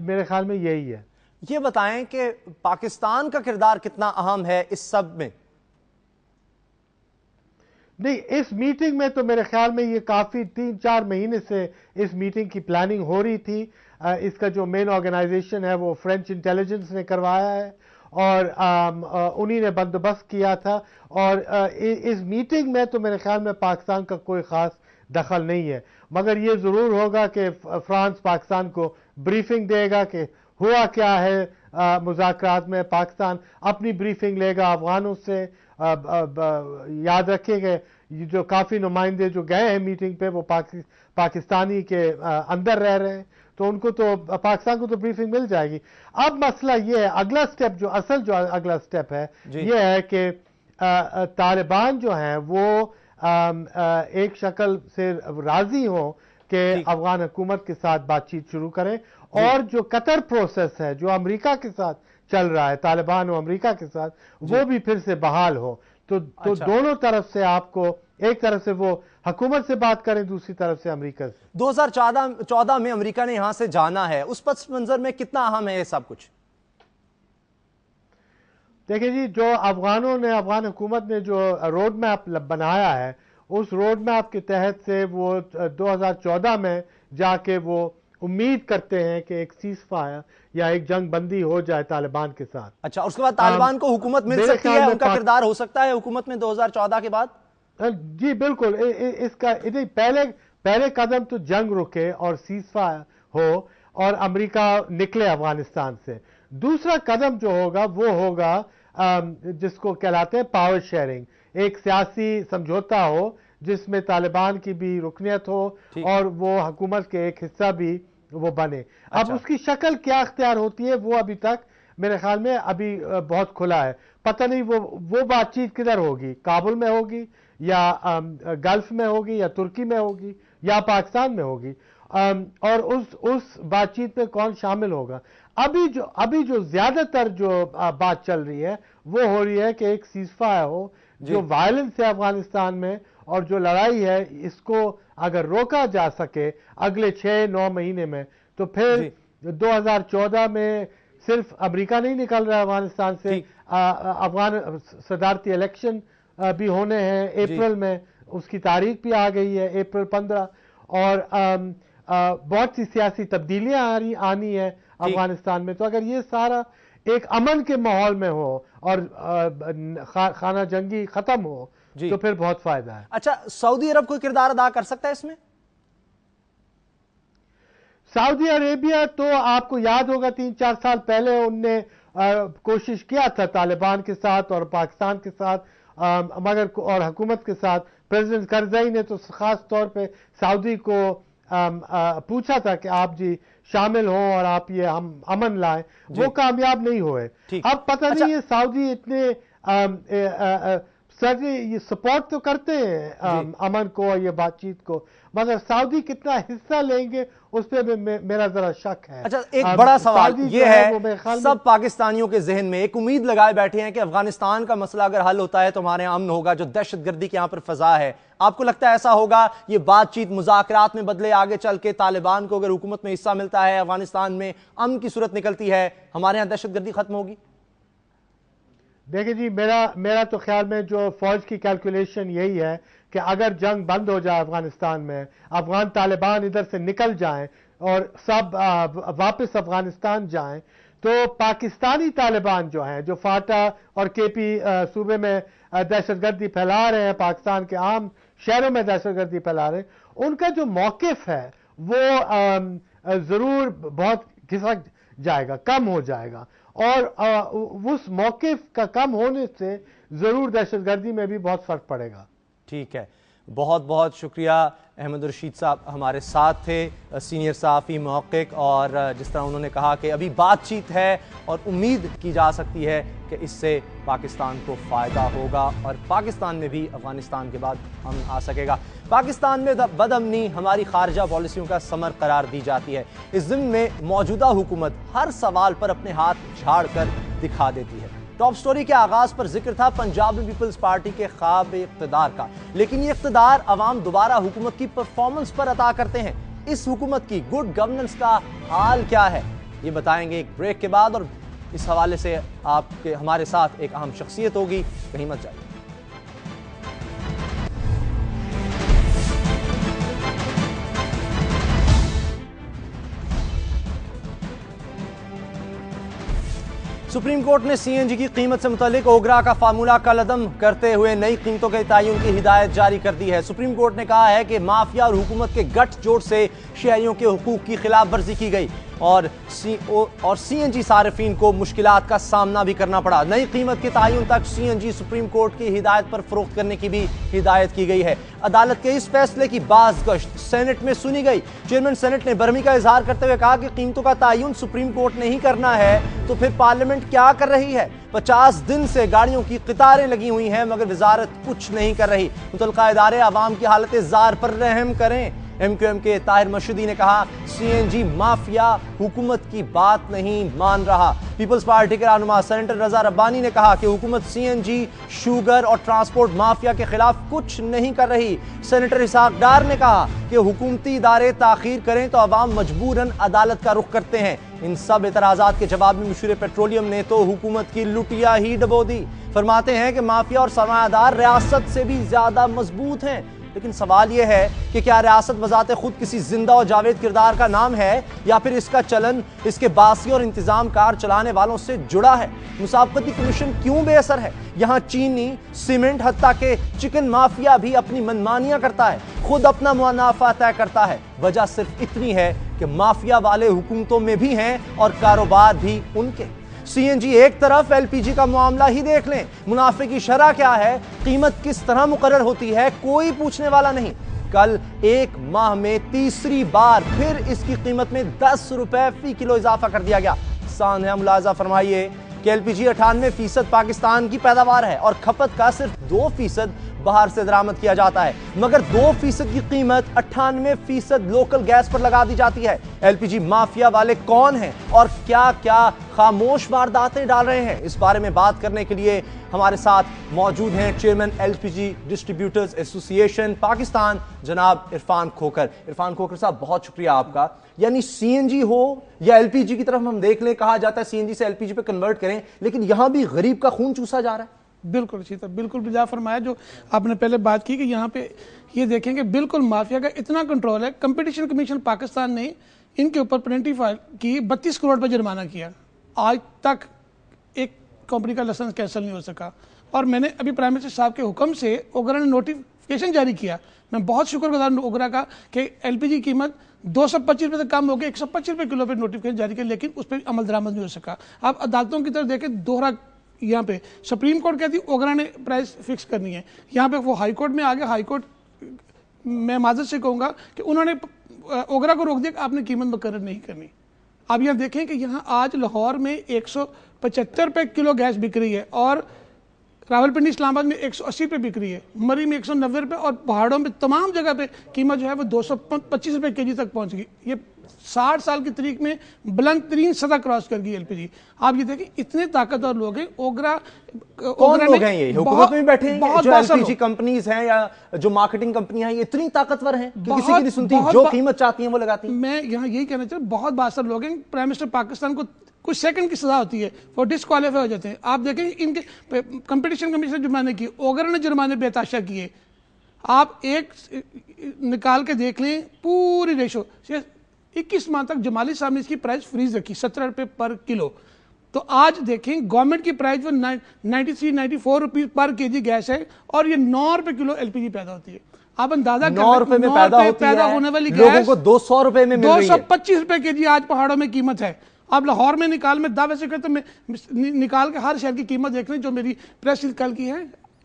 मेरे ख्याल में यही है। ये बताएं कि पाकिस्तान का किरदार कितना अहम है इस सब में? नहीं, इस मीटिंग में तो मेरे ख्याल में ये काफ़ी 3-4 महीने से इस मीटिंग की प्लानिंग हो रही थी। इसका जो मेन ऑर्गेनाइजेशन है वो फ्रेंच इंटेलिजेंस ने करवाया है, और उन्हीं ने बंदोबस्त किया था। और इस मीटिंग में तो मेरे ख्याल में पाकिस्तान का कोई ख़ास दखल नहीं है, मगर ये ज़रूर होगा कि फ्रांस पाकिस्तान को ब्रीफिंग देगा कि हुआ क्या है मुज़ाकरात में। पाकिस्तान अपनी ब्रीफिंग लेगा अफगानों से। याद रखिएगा, जो काफ़ी नुमाइंदे जो गए हैं मीटिंग पे वो पाकिस्तानी के अंदर रह रहे हैं, तो उनको तो पाकिस्तान को तो ब्रीफिंग मिल जाएगी। अब मसला ये है, अगला स्टेप जो अगला स्टेप है ये है कि तालिबान जो हैं वो एक शक्ल से राजी हो कि अफगान हुकूमत के साथ बातचीत शुरू करें, और जो कतर प्रोसेस है जो अमेरिका के साथ चल रहा है, तालिबान और अमेरिका के साथ, वो भी फिर से बहाल हो। तो दोनों तरफ से आपको, एक तरफ से वो हुकूमत से बात करें, दूसरी तरफ से अमेरिका से। 2014 में अमेरिका ने यहां से जाना है, उस पस मंजर में कितना अहम है ये सब कुछ? देखिए जी, जो अफगान हुकूमत ने जो रोड मैप बनाया है, उस रोड मैप के तहत से वो 2014 में जाके वो उम्मीद करते हैं कि एक सीज फायर या एक जंग बंदी हो जाए तालिबान के साथ। अच्छा, उसके बाद तालिबान को हुकूमत मिल सकती है, उनका किरदार हो सकता है हुकूमत में 2014 के बाद? जी बिल्कुल। इसका पहले कदम तो जंग रुके और सीज फायर हो और अमेरिका निकले अफगानिस्तान से। दूसरा कदम जो होगा वो होगा जिसको कहलाते हैं पावर शेयरिंग, एक सियासी समझौता हो जिसमें तालिबान की भी रुकनियत हो और वो हुकूमत के एक हिस्सा भी वो बने। अब उसकी शक्ल क्या अख्तियार होती है वो अभी तक मेरे ख्याल में अभी बहुत खुला है। पता नहीं वो बातचीत किधर होगी, काबुल में होगी या गल्फ में होगी या तुर्की में होगी या पाकिस्तान में होगी। और उस बातचीत में कौन शामिल होगा। अभी जो ज्यादातर जो बात चल रही है वो हो रही है कि एक सीजफायर हो, जो वायलेंस है अफगानिस्तान में और जो लड़ाई है इसको अगर रोका जा सके अगले 6-9 महीने में, तो फिर 2014 में सिर्फ अमेरिका नहीं निकल रहा है अफगानिस्तान से, अफगान सदारती इलेक्शन भी होने हैं अप्रैल में, उसकी तारीख भी आ गई है अप्रैल 15, और बहुत सी सियासी तब्दीलियां आनी है अफगानिस्तान में। तो अगर ये सारा एक अमन के माहौल में हो और खाना जंगी खत्म हो तो फिर बहुत फायदा है। अच्छा, सऊदी अरब कोई किरदार अदा कर सकता है इसमें? सऊदी अरेबिया तो आपको याद होगा 3-4 साल पहले उनने कोशिश किया था तालिबान के साथ और पाकिस्तान के साथ, मगर और हुकूमत के साथ। प्रेसिडेंट करज़ई ने तो खास तौर पे सऊदी को पूछा था कि आप जी शामिल हों और आप ये हम अमन लाएं, वो कामयाब नहीं हुए। अब पता नहीं है सऊदी इतने ये सपोर्ट तो करते हैं अमन को और ये बातचीत को, मगर सऊदी कितना हिस्सा लेंगे उस पर मेरा जरा शक है। अच्छा, एक बड़ा सवाल ये है, सब पाकिस्तानियों के जहन में एक उम्मीद लगाए बैठे हैं कि अफगानिस्तान का मसला अगर हल होता है तो हमारे यहाँ अमन होगा, जो दहशतगर्दी की यहाँ पर फजा है। आपको लगता है ऐसा होगा? ये बातचीत मुज़ाकरात में बदले आगे चल के तालिबान को अगर हुकूमत में हिस्सा मिलता है, अफगानिस्तान में अमन की सूरत निकलती है, हमारे यहाँ दहशतगर्दी खत्म होगी? देखिए जी, मेरा तो ख्याल में जो फौज की कैलकुलेशन यही है कि अगर जंग बंद हो जाए अफगानिस्तान में, अफगान तालिबान इधर से निकल जाएं और सब वापस अफगानिस्तान जाएं, तो पाकिस्तानी तालिबान जो हैं, जो फाटा और केपी सूबे में दहशतगर्दी फैला रहे हैं, पाकिस्तान के आम शहरों में दहशतगर्दी फैला रहे हैं, उनका जो मौकिफ है वो जरूर बहुत खिसक जाएगा, कम हो जाएगा, और उस मौकिफ का कम होने से जरूर दहशतगर्दी में भी बहुत फर्क पड़ेगा। ठीक है, बहुत बहुत शुक्रिया अहमद रशीद साहब हमारे साथ थे, सीनियर सहाफ़ी महक़क़, और जिस तरह उन्होंने कहा कि अभी बातचीत है और उम्मीद की जा सकती है कि इससे पाकिस्तान को फ़ायदा होगा और पाकिस्तान में भी अफ़गानिस्तान के बाद अमन आ सकेगा। पाकिस्तान में बदअमनी हमारी खारजा पॉलिसियों का समर करार दी जाती है। इस ज़िम्न में मौजूदा हुकूमत हर सवाल पर अपने हाथ झाड़ कर दिखा देती है। टॉप स्टोरी के आगाज पर जिक्र था पंजाब में पीपल्स पार्टी के ख्वाब इक़्तिदार का, लेकिन ये इक़्तिदार अवाम दोबारा हुकूमत की परफॉर्मेंस पर अता करते हैं। इस हुकूमत की गुड गवर्नेंस का हाल क्या है, ये बताएंगे एक ब्रेक के बाद, और इस हवाले से आपके हमारे साथ एक अहम शख्सियत होगी, कहीं मत जाइए। सुप्रीम कोर्ट ने सीएनजी की कीमत से मुतालिक ओगरा का फार्मूला कलअदम करते हुए नई कीमतों के तयन की हिदायत जारी कर दी है। सुप्रीम कोर्ट ने कहा है कि माफिया और हुकूमत के गठजोड़ से शहरियों के हुकूक की खिलाफ वर्जी की गई और सीएनजी सारिफीन को मुश्किलात का सामना भी करना पड़ा। नई कीमत के तयन तक सीएनजी सुप्रीम कोर्ट की हिदायत पर फरोख्त करने की भी हिदायत की गई है। अदालत के इस फैसले की बाज़गश्त सेनेट में सुनी गई। चेयरमैन सेनेट ने बरहमी का इजहार करते हुए कहा कि कीमतों का तयन सुप्रीम कोर्ट ने ही करना है तो फिर पार्लियामेंट क्या कर रही है। 50 दिन से गाड़ियों की कतारें लगी हुई हैं मगर वजारत कुछ नहीं कर रही। मुतल्लिका इदारे अवाम की हालत ज़ार पर रहम करें। एमक्यूएम के ताहिर मशहदी ने कहा सीएनजी माफिया हुकूमत की बात नहीं मान रहा। पीपल्स पार्टी के रहनुमा सेनेटर रजा रब्बानी ने कहा कि हुकूमत सीएनजी, शुगर और ट्रांसपोर्ट माफिया के खिलाफ कुछ नहीं कर रही। सेनेटर इसहाक डार ने कहा कि हुकूमती इदारे ताखीर करें तो अवाम मजबूरन अदालत का रुख करते हैं। इन सब एतराज़ात के जवाब में मुशीर पेट्रोलियम ने तो हुकूमत की लुटिया ही डबो दी। फरमाते हैं कि माफिया और सरमायादार रियासत से भी ज्यादा मजबूत हैं। लेकिन सवाल यह है कि क्या रियासत बजाते खुद किसी जिंदा और जावेद किरदार का नाम है या फिर इसका चलन इसके बासी और इंतजाम कार चलाने वालों से जुड़ा है। मुसाबकती कमीशन क्यों बेअसर है। यहाँ चीनी, सीमेंट, हत्ता के चिकन माफिया भी अपनी मनमानियां करता है, खुद अपना मुनाफा तय करता है। वजह सिर्फ इतनी है कि माफिया वाले हुकूमतों में भी हैं और कारोबार भी उनके। सीएनजी एक तरफ, एलपीजी का मामला ही देख लें। मुनाफे की शरह क्या है, कीमत किस तरह मुकर्रर होती है, कोई पूछने वाला नहीं। कल एक माह में तीसरी बार फिर इसकी कीमत में 10 रुपए फी किलो इजाफा कर दिया गया। सान्या मुलाजा फरमाइए कि एलपीजी 98% पाकिस्तान की पैदावार है और खपत का सिर्फ 2% बाहर से दरामद किया जाता है, मगर 2% की कीमत 98% लोकल गैस पर लगा दी जाती है। एलपीजी माफिया वाले कौन हैं और क्या क्या खामोश वारदातें डाल रहे हैं, इस बारे में बात करने के लिए हमारे साथ मौजूद हैं chairman LPG distributors association Pakistan जनाब इरफान खोखर। इरफान खोखर साहब, बहुत शुक्रिया आपका। यानी सीएनजी हो या एलपीजी की तरफ हम देख लें, कहा जाता है सीएनजी से एलपीजी पे कन्वर्ट करें, लेकिन यहां भी गरीब का खून चूसा जा रहा है। बिल्कुल शीतल, बिल्कुल बिजा फरमाया जो आपने पहले बात की कि यहाँ पे ये देखेंगे बिल्कुल माफिया का इतना कंट्रोल है। कंपटीशन कमीशन पाकिस्तान ने इनके ऊपर पेनल्टी फाइल की, 32 करोड़ पर जुर्माना किया। आज तक एक कंपनी का लाइसेंस कैंसिल नहीं हो सका। और मैंने अभी प्राइम मिनिस्टर साहब के हुक्म से ओगरा ने नोटिफिकेशन जारी किया। मैं बहुत शुक्रगुजार ओगरा का कि एलपीजी कीमत 225 रुपये से कम हो गई, 125 रुपये किलो पे नोटिफिकेशन जारी किया, लेकिन उस पर अमल दरामद नहीं हो सका। आप अदालतों की तरफ देखें, दोहरा यहाँ पे सुप्रीम कोर्ट कहती ओगरा ने प्राइस फिक्स करनी है, यहाँ पे वो हाई कोर्ट में आ गया। हाई कोर्ट मैं माजरत से कहूँगा कि उन्होंने ओगरा को रोक दिया कि आपने कीमत मुकर्रर नहीं करनी। अब यहाँ देखें कि यहाँ आज लाहौर में 175 रुपये किलो गैस बिक रही है और रावलपिंडी इस्लामाबाद में 180 रुपये बिक रही है, मरी में 190 रुपये और पहाड़ों में तमाम जगह पे कीमत जो है वो 225 रुपये केजी तक पहुंच गई। ये 60 साल की तरीक में बुलंद तरीन सतह क्रॉस कर गई एलपीजी। आप ये देखें, इतने ताकतवर लोग हैं। ओगरा कौन लोग हैं ये? हुकूमत में बैठे हैं जो एलपीजी कंपनीज हैं या जो मार्केटिंग कंपनियां हैं, ये इतनी ताकतवर हैं कि किसी की नहीं सुनती, जो कीमत चाहती हैं वो लगाती हैं। मैं यहाँ यही कहना चाहता हूँ, बहुत बासर लोग हैं। प्राइम मिनिस्टर पाकिस्तान को कुछ सेकंड की सजा होती है, वो डिस्क्वालीफाई हो जाते हैं। आप देखें इनके कंपटीशन कमीशन जुर्माने किए, ओगरा ने जुर्माने बेताशा किए। आप एक निकाल के देख लें पूरी रेशो। 21 माह तक जमाली साहब ने इसकी प्राइस फ्रीज रखी 17 रुपये पर किलो। तो आज देखें गवर्नमेंट की प्राइस वो 93-94 रुपीज पर केजी गैस है और ये 9 रुपये किलो एलपीजी पैदा होती है। आप अंदाजा 9 रुपए में पैदा होने वाली गैस लोगों को 200 रुपए में मिल रही है। 225 रुपए केजी आज पहाड़ों में कीमत है। आप लाहौर में निकाल में दावे से कहते, मैं निकाल के हर शहर की कीमत देख लें जो मेरी प्रेस कल की है,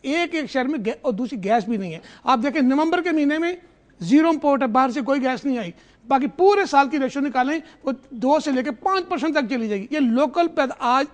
एक एक शहर में और दूसरी गैस भी नहीं है। आप देखें नवंबर के महीने में जीरो इंपोर्ट है, बाहर से कोई गैस नहीं आई। बाकी पूरे साल की रेशो निकालें वो 2 से लेकर 5% तक चली जाएगी। ये लोकल पैदा। आज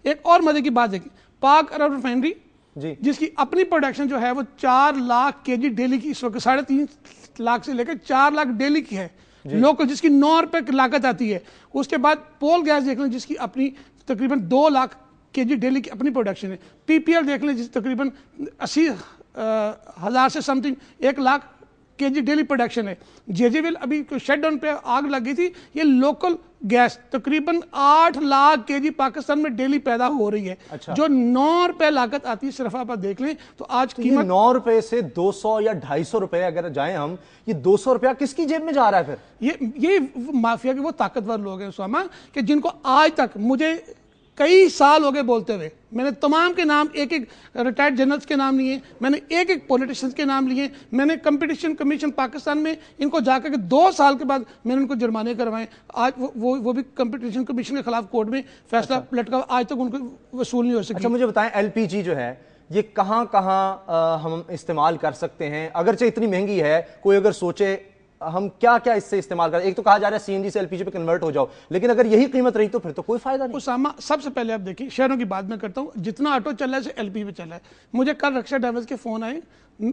एक और मजे की बात देखिए, पाक अरब रिफाइनरी जिसकी अपनी प्रोडक्शन जो है वो 4 लाख केजी डेली की, इस वक्त 3.5 लाख से लेकर 4 लाख डेली की है लोकल, जिसकी 9 रुपए की लागत आती है। उसके बाद पोल गैस देख लें जिसकी अपनी तकरीबन 2 लाख केजी डेली की अपनी प्रोडक्शन है। पीपीएल देख लें जिस तकरीबन 80,000 से something 1 lakh KG daily production है। जेजेविल अभी शट डाउन पे आग लगी थी। ये लोकल गैस तकरीबन 8 लाख केजी पाकिस्तान में डेली पैदा हो रही है। अच्छा। जो 9 रुपए लागत आती है, सिर्फ आप देख लें तो आज कीमत 9 रुपए से 200 या 250 रुपए अगर जाएं हम, ये 200 रुपया किसकी जेब में जा रहा है फिर? ये माफिया के वो ताकतवर लोग हैं उसामा कि जिनको आज तक मुझे कई साल हो गए बोलते हुए, मैंने तमाम के नाम एक एक रिटायर्ड जनरल्स के नाम लिए, मैंने एक एक पॉलिटिशियंस के नाम लिए, मैंने कंपटीशन कमीशन पाकिस्तान में इनको जाकर के 2 साल के बाद मैंने उनको जुर्माने करवाए। आज वो भी कंपटीशन कमीशन के खिलाफ कोर्ट में फैसला लटका, आज तक उनको वसूल नहीं हो सका। अच्छा मुझे बताएं, एलपीजी जो है ये कहां कहां हम इस्तेमाल कर सकते हैं? अगरचे इतनी महंगी है, कोई अगर सोचे हम क्या क्या इससे इस्तेमाल करें? एक तो कहा जा रहा है सीएनजी से एलपीजी पे कन्वर्ट हो जाओ, लेकिन अगर यही कीमत रही तो फिर तो कोई फायदा नहीं। उसामा, सबसे पहले आप देखिए, शहरों की बात मैं करता हूँ, जितना ऑटो चल रहा है एलपीजी पे चल रहा है। मुझे कल रक्षा ड्राइवर्स के फोन आए,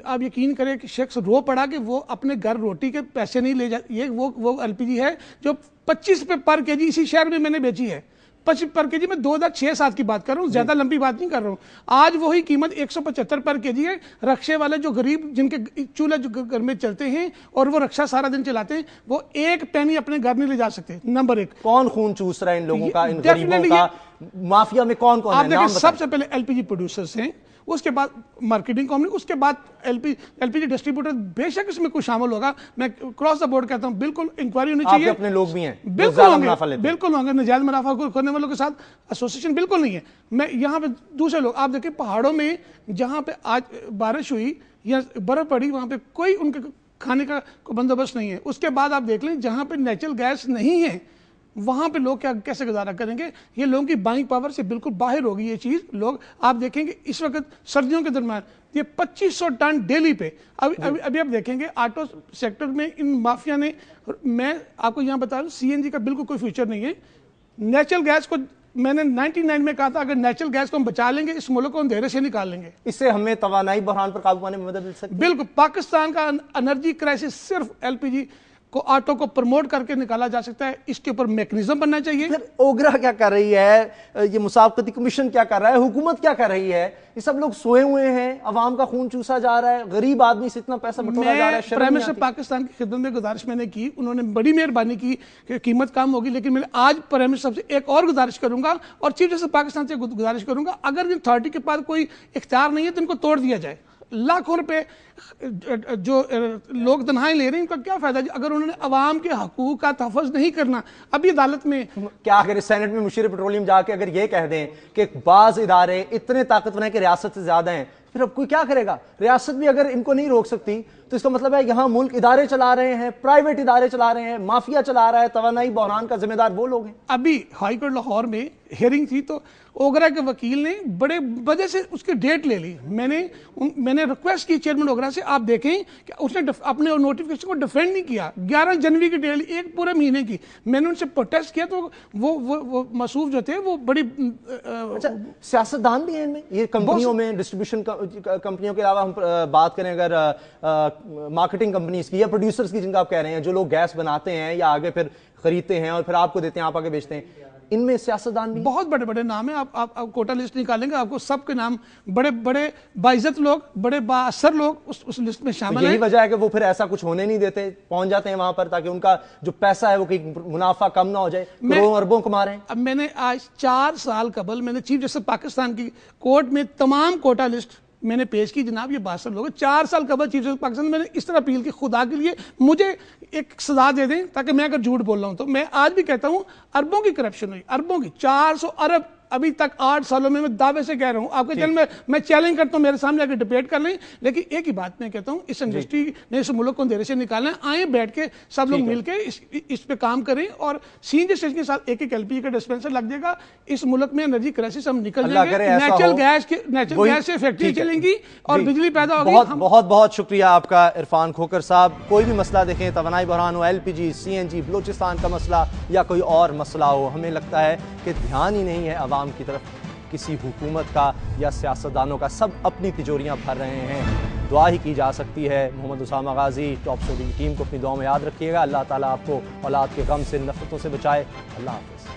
आप यकीन करें कि शख्स रो पड़ा कि वो अपने घर रोटी के पैसे नहीं ले जा, ये वो एलपीजी है जो 25 रुपये पर केजी इसी शहर में मैंने बेची है। 25 पर केजी में 2006-7 की बात कर रहा हूँ, ज्यादा लंबी बात नहीं कर रहा हूँ। आज वही कीमत 175 पर केजी है। रक्षे वाले जो गरीब जिनके चूल्हे जो घर में चलते हैं और वो रक्षा सारा दिन चलाते हैं, वो एक पैनी अपने घर नहीं ले जा सकते। नंबर 1, कौन खून चूस रहा है इन लोगों का, इन गरीबों का? माफिया में कौन कौन है? आप देखिए, सबसे पहले एलपीजी प्रोड्यूसर्स हैं, उसके बाद मार्केटिंग कंपनी, उसके बाद एलपीजी डिस्ट्रीब्यूटर। बेशक इसमें कुछ शामिल होगा, मैं क्रॉस द बोर्ड कहता हूं, बिल्कुल इंक्वायरी होनी चाहिए। अपने लोग भी हैं, बिल्कुल होंगे, बिल्कुल होंगे। नजायज मुनाफा करने वालों के साथ एसोसिएशन बिल्कुल नहीं है। मैं यहाँ पे दूसरे लोग, आप देखिए पहाड़ों में जहाँ पे आज बारिश हुई या बर्फ पड़ी, वहाँ पे कोई उनके खाने का बंदोबस्त नहीं है। उसके बाद आप देख लें जहाँ पे नेचुरल गैस नहीं है, वहां पे लोग क्या कैसे गुजारा करेंगे? ये लोगों की बाइंग पावर से बिल्कुल बाहर होगी ये चीज। लोग आप देखेंगे इस वक्त सर्दियों के दरमियान ये 2500 टन डेली पे। अभी आप देखेंगे ऑटो सेक्टर में इन माफिया ने, मैं आपको यहां बता रहा हूं, सीएनजी का बिल्कुल कोई फ्यूचर नहीं है। नेचुरल गैस को मैंने 99 में कहा था अगर नेचुरल गैस को हम बचा लेंगे इस मुल्क को अंधेरे से निकाल लेंगे। इससे हमें तवानाई बहरान पर काबू पाने में मदद मिल सकती है। बिल्कुल, पाकिस्तान का एनर्जी क्राइसिस सिर्फ एलपीजी को ऑटो को प्रमोट करके निकाला जा सकता है। इसके ऊपर मैकेनिज्म बनना चाहिए। फिर ओगरा क्या कर रही है, ये मुसाफकती कमीशन क्या कर रहा है, हुकूमत क्या कर रही है? ये सब लोग सोए हुए हैं, अवाम का खून चूसा जा रहा है, गरीब आदमी से इतना पैसा बटोरा जा रहा है। प्राइम मिनिस्टर पाकिस्तान की खिदमत में गुजारिश मैंने की, उन्होंने बड़ी मेहरबानी की कि कीमत कम होगी, लेकिन मैं आज प्राइम मिनिस्टर से एक और गुजारिश करूंगा और चीफ जस्टिस पाकिस्तान से गुजारिश करूंगा, अगर अथॉरिटी के पास कोई इख्तियार नहीं है तो इनको तोड़ दिया जाए। लाखों रुपए जो लोग तनख्वाहें ले रहे हैं, इनका क्या फायदा अगर उन्होंने अवाम के हकूक का तहफ़्फ़ुज़ नहीं करना। अभी अदालत में क्या अगर सेनेट में मुशीर पेट्रोलियम जाके अगर ये कह दें कि बाज इदारे इतने ताकतवर हैं कि रियासत से ज्यादा हैं, फिर अब कोई क्या करेगा? रियासत भी अगर इनको नहीं रोक सकती तो इसका मतलब है यहां मुल्क इदारे चला रहे हैं, प्राइवेट इदारे चला रहे हैं, माफिया चला रहा है, तवानाई बहरान का जिम्मेदार वो लोग हैं। अभी हाई कोर्ट लाहौर में हियरिंग थी तो ओगरा के वकील ने बड़े वजह से उसकी डेट ले ली। मैंने रिक्वेस्ट की चेयरमैन ओगरा से, आप देखें कि उसने अपने नोटिफिकेशन को डिफेंड नहीं किया। 11 जनवरी की डेट, एक पूरे महीने की। मैंने उनसे प्रोटेस्ट किया तो वो मसूफ जो थे वो बड़ी अच्छा, सियासतदान भी हैं इनमें, ये कंपनियों में, डिस्ट्रीब्यूशन कंपनियों के अलावा हम बात करें अगर मार्केटिंग कंपनीज की या प्रोड्यूसर्स की, जिनका आप कह रहे हैं, जो लोग गैस बनाते हैं या आगे फिर खरीदते हैं और फिर आपको देते हैं, आप आगे बेचते हैं, इनमें सियासतदान भी बहुत बड़े बड़े नाम है। आप कोटा लिस्ट निकालेंगे, आपको सबके नाम, बड़े बड़े बाइज्जत लोग, बड़े बाअसर लोग उस लिस्ट में शामिल हैं। यही वजह है कि वो फिर ऐसा कुछ होने नहीं देते, पहुंच जाते हैं वहां पर ताकि उनका जो पैसा है वो कहीं मुनाफा कम ना हो जाए, करोड़ों अरबों कमा रहे हैं। अब मैंने आज 4 साल कबल मैंने चीफ जस्टिस पाकिस्तान की कोर्ट में तमाम कोटा लिस्ट मैंने पेश की, जनाब ये 62 लोग। 4 साल कबल चीफ जस्टिस पाकिस्तान मैंने इस तरह अपील की, खुदा के लिए मुझे एक सजा दे दें ताकि मैं अगर झूठ बोल रहा हूं तो। मैं आज भी कहता हूं अरबों की करप्शन हुई, अरबों की, 400 अरब अभी तक 8 सालों में मैं दावे से कह रहा हूं। आपके चैनल में मैं चैलेंज करता हूं, मेरे सामने आकर डिबेट कर लें, लेकिन एक ही बात मैं कहता हूं, इस इंडस्ट्री ने इस मुल्क को अंधेरे से निकालना है। आए बैठ के सब लोग मिलकर इस पे काम करें और सीएनजी स्टेशन के साथ एक एलपीजी का डिस्पेंसर लग जाएगा। इस मुल्क में एनर्जी क्राइसिस हम निकल जाएंगे। नेचुरल गैस से फैक्ट्री चलेंगी और बिजली पैदा होगी। बहुत बहुत शुक्रिया आपका इरफान खोकर साहब। कोई भी मसला देखें, तवानाई बहरान हो, एलपीजी, सीएनजी, बलूचिस्तान का मसला या कोई और मसला हो, हमें लगता है कि ध्यान ही नहीं है अवाम की तरफ किसी हुकूमत का या सियासतदानों का। सब अपनी तिजोरियां भर रहे हैं। दुआ ही की जा सकती है। मोहम्मद उसामा गाजी, टॉप स्टोरी की टीम को अपनी दुआ में याद रखिएगा। अल्लाह ताला आपको औलाद के गम से, नफरतों से बचाए। अल्लाह हाफ़िज़।